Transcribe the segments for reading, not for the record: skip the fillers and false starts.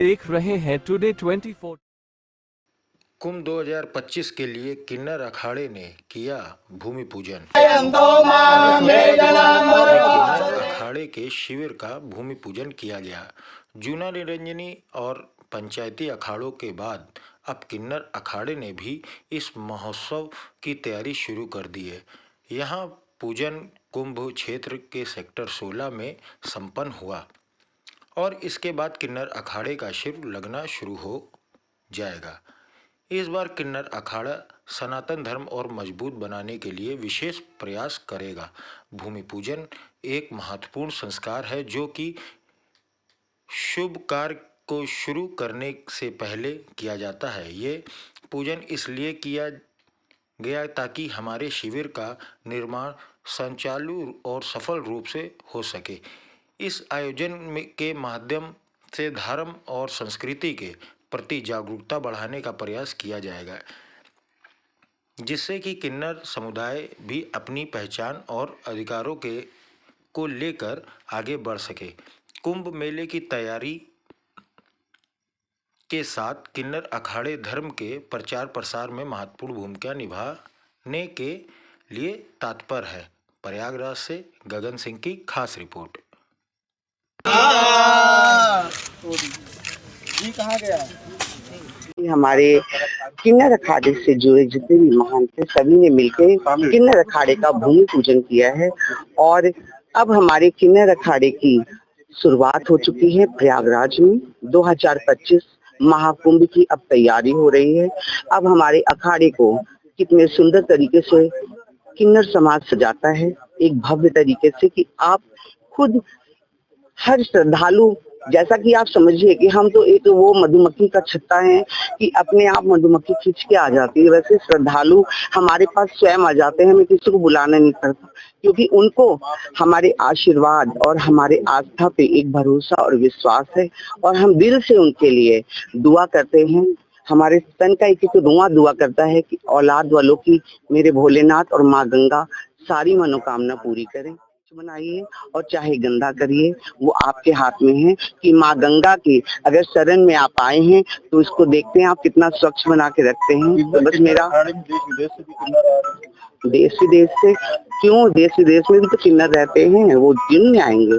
देख रहे हैं टुडे 24। कुंभ 2025 के लिए किन्नर अखाड़े ने किया भूमि पूजन। किन्नर अखाड़े के शिविर का भूमि पूजन किया गया। जूना निरंजनी और पंचायती अखाड़ों के बाद अब किन्नर अखाड़े ने भी इस महोत्सव की तैयारी शुरू कर दी है। यहाँ पूजन कुंभ क्षेत्र के सेक्टर 16 में संपन्न हुआ और इसके बाद किन्नर अखाड़े का शिविर लगना शुरू हो जाएगा। इस बार किन्नर अखाड़ा सनातन धर्म और मजबूत बनाने के लिए विशेष प्रयास करेगा। भूमि पूजन एक महत्वपूर्ण संस्कार है जो कि शुभ कार्य को शुरू करने से पहले किया जाता है। ये पूजन इसलिए किया गया ताकि हमारे शिविर का निर्माण संचालू और सफल रूप से हो सके। इस आयोजन के माध्यम से धर्म और संस्कृति के प्रति जागरूकता बढ़ाने का प्रयास किया जाएगा, जिससे कि किन्नर समुदाय भी अपनी पहचान और अधिकारों को लेकर आगे बढ़ सके। कुंभ मेले की तैयारी के साथ किन्नर अखाड़े धर्म के प्रचार प्रसार में महत्वपूर्ण भूमिका निभाने के लिए तत्पर है। प्रयागराज से गगन सिंह की खास रिपोर्ट। कहाँ गया? हमारे किन्नर अखाड़े से जुड़े जितने भी महान थे सभी ने मिलकर किन्नर अखाड़े का भूमि पूजन किया है और अब हमारे किन्नर अखाड़े की शुरुआत हो चुकी है। प्रयागराज में 2025 महाकुंभ की अब तैयारी हो रही है। अब हमारे अखाड़े को कितने सुंदर तरीके से किन्नर समाज सजाता है, एक भव्य तरीके से कि आप खुद हर श्रद्धालु, जैसा कि आप समझिए कि हम तो एक वो मधुमक्खी का छत्ता है कि अपने आप मधुमक्खी खींच के आ जाती है, वैसे श्रद्धालु हमारे पास स्वयं आ जाते हैं। हमें किसी को बुलाना नहीं पड़ता क्योंकि उनको हमारे आशीर्वाद और हमारे आस्था पे एक भरोसा और विश्वास है और हम दिल से उनके लिए दुआ करते हैं। हमारे तन का एक दुआ करता है कि औलाद वालों की मेरे भोलेनाथ और माँ गंगा सारी मनोकामना पूरी करें। बनाइए और चाहे गंदा करिए, वो आपके हाथ में है कि माँ गंगा के अगर शरण में आप आए हैं तो इसको देखते हैं आप कितना स्वच्छ बना के रखते हैं। तो बस मेरा देश विदेश से क्यों, देश विदेश में भी तो किन्नर रहते हैं, वो क्यों नहीं आएंगे?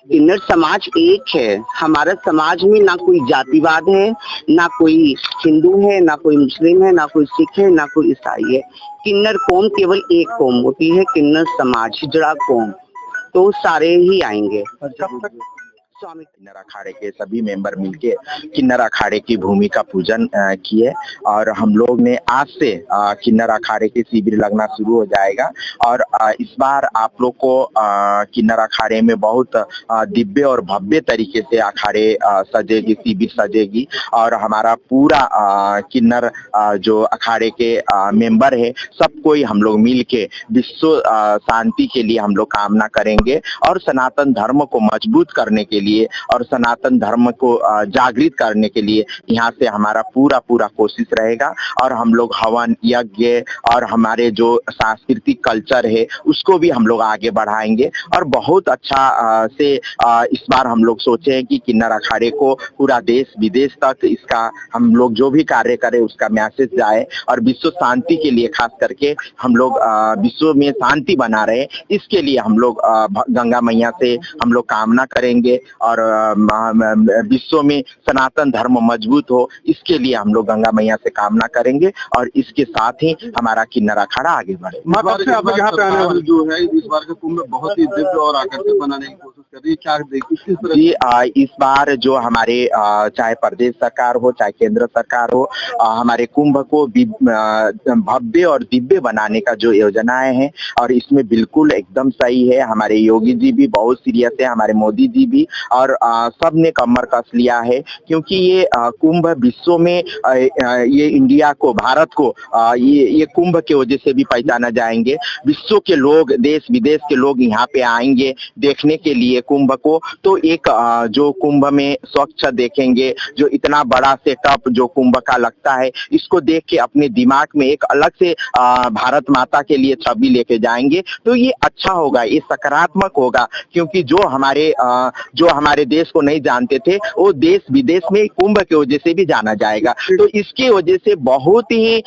किन्नर समाज एक है। हमारा समाज में ना कोई जातिवाद है, ना कोई हिंदू है, ना कोई मुस्लिम है, ना कोई सिख है, ना कोई ईसाई है। किन्नर कौम केवल एक कौम होती है, किन्नर समाज, हिजड़ा कौम, तो सारे ही आएंगे। स्वामी किन्नर अखाड़े के सभी मेंबर मिलके किन्नर अखाड़े की भूमि का पूजन किए और हम लोग ने आज से किन्नर अखाड़े के शिविर लगना शुरू हो जाएगा। और इस बार आप लोग को किन्नर अखाड़े में बहुत दिव्य और भव्य तरीके से अखाड़े सजेगी, शिविर सजेगी और हमारा पूरा किन्नर जो अखाड़े के मेंबर है सब कोई हम लोग मिल के विश्व शांति के लिए हम लोग कामना करेंगे और सनातन धर्म को मजबूत करने के लिए और सनातन धर्म को जागृत करने के लिए यहाँ से हमारा पूरा कोशिश रहेगा। और हम लोग हवन यज्ञ और हमारे जो सांस्कृतिक कल्चर है उसको भी हम लोग आगे बढ़ाएंगे और बहुत अच्छा से इस बार हम लोग सोचे हैं कि किन्नर अखाड़े को पूरा देश विदेश तक इसका हम लोग जो भी कार्य करें उसका मैसेज जाए और विश्व शांति के लिए खास करके हम लोग विश्व में शांति बना रहे, इसके लिए हम लोग गंगा मैया से हम लोग कामना करेंगे और विश्व में सनातन धर्म मजबूत हो, इसके लिए हम लोग गंगा मैया से कामना करेंगे और इसके साथ ही हमारा किन्नर अखाड़ा आगे बढ़े। यहाँ पे आने वाले जो है इस बार के कुंभ में बहुत ही दिव्य और आकर्षक बनाने की कोशिश कर रही है, क्या देखिए जी? इस बार जो हमारे चाहे प्रदेश सरकार हो चाहे केंद्र सरकार हो, हमारे कुंभ को भव्य और दिव्य बनाने का जो योजनाएं हैं और इसमें बिल्कुल एकदम सही है। हमारे योगी जी भी बहुत सीरियस है, हमारे मोदी जी भी, और सब ने कमर कस लिया है क्योंकि ये कुंभ विश्व में ये इंडिया को, भारत को ये कुंभ के वजह से भी पहचाना जाएंगे। विश्व के लोग, देश विदेश के लोग यहाँ पे आएंगे देखने के लिए कुंभ को। तो एक जो कुंभ में स्वच्छ देखेंगे, जो इतना बड़ा सेटअप जो कुंभ का लगता है, इसको देख के अपने दिमाग में एक अलग से भारत माता के लिए छवि लेके जाएंगे। तो ये अच्छा होगा, ये सकारात्मक होगा क्योंकि जो हमारे देश को नहीं जानते थे वो देश विदेश में कुंभ के वजह से भी जाना जाएगा। तो इसकी वजह से बहुत ही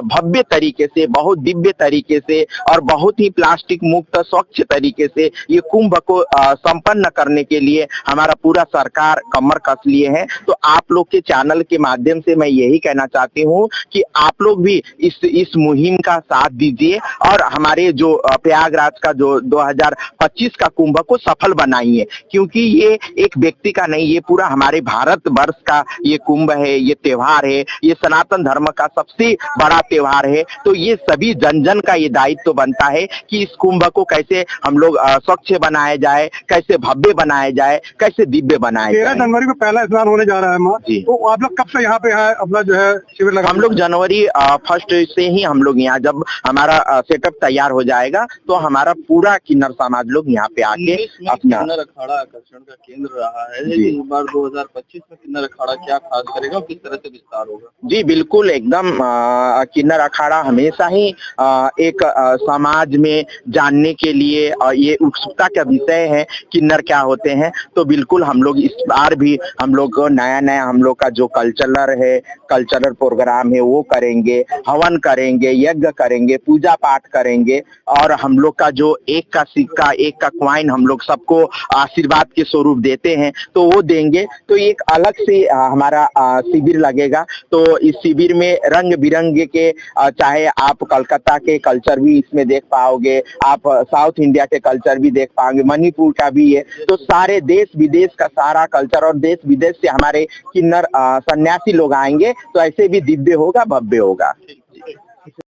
भव्य तरीके से, बहुत दिव्य तरीके से और बहुत ही प्लास्टिक मुक्त स्वच्छ तरीके से ये कुंभ को संपन्न करने के लिए हमारा पूरा सरकार कमर कस लिए है। तो आप लोग के चैनल के माध्यम से मैं यही कहना चाहती हूँ कि आप लोग भी इस मुहिम का साथ दीजिए और हमारे जो प्रयागराज का जो 2025 का कुंभ को सफल बनाइए, क्योंकि ये एक व्यक्ति का नहीं, ये पूरा हमारे भारत वर्ष का ये कुंभ है, ये त्योहार है, ये सनातन धर्म का सबसे बड़ा त्योहार है। तो ये सभी जन जन का ये दायित्व बनता है कि इस कुंभ को कैसे हम लोग स्वच्छ बनाया जाए, कैसे भव्य बनाया जाए, कैसे दिव्य बनाया जाए। 13 जनवरी को पहला स्नान होने जा रहा है माँ, तो आप लोग कब से यहाँ पे है अपना जो है शिविर लगा? हम लोग जनवरी 1 से ही हम लोग यहाँ, जब हमारा सेटअप तैयार हो जाएगा तो हमारा पूरा किन्नर समाज लोग यहाँ पे आके अपना किन्नर अखाड़ा आकर्षण का केंद्र रहा है, लेकिन इस बार 2025 में किन्नर अखाड़ा क्या खास करेगा, किस तरह से विस्तार होगा? जी बिल्कुल, एकदम किन्नर अखाड़ा हमेशा ही एक समाज में जानने के लिए ये उत्सुकता का विषय है किन्नर क्या होते हैं। तो बिल्कुल हम लोग इस बार भी हम लोग नया हम लोग का जो कल्चरल प्रोग्राम है वो करेंगे, हवन करेंगे, यज्ञ करेंगे, पूजा पाठ करेंगे और हम लोग का जो एक का सिक्का, एक का क्वाइन हम लोग सबको आशीर्वाद के स्वरूप देते हैं तो वो देंगे। तो एक अलग से हमारा शिविर लगेगा। तो इस शिविर में रंग बिरंगे के चाहे आप कलकत्ता के कल्चर भी इसमें देख पाओगे, आप साउथ इंडिया के कल्चर भी देख पाओगे, मणिपुर का भी है। तो सारे देश विदेश का सारा कल्चर और देश विदेश से हमारे किन्नर सन्यासी लोग आएंगे। तो ऐसे भी दिव्य होगा, भव्य होगा।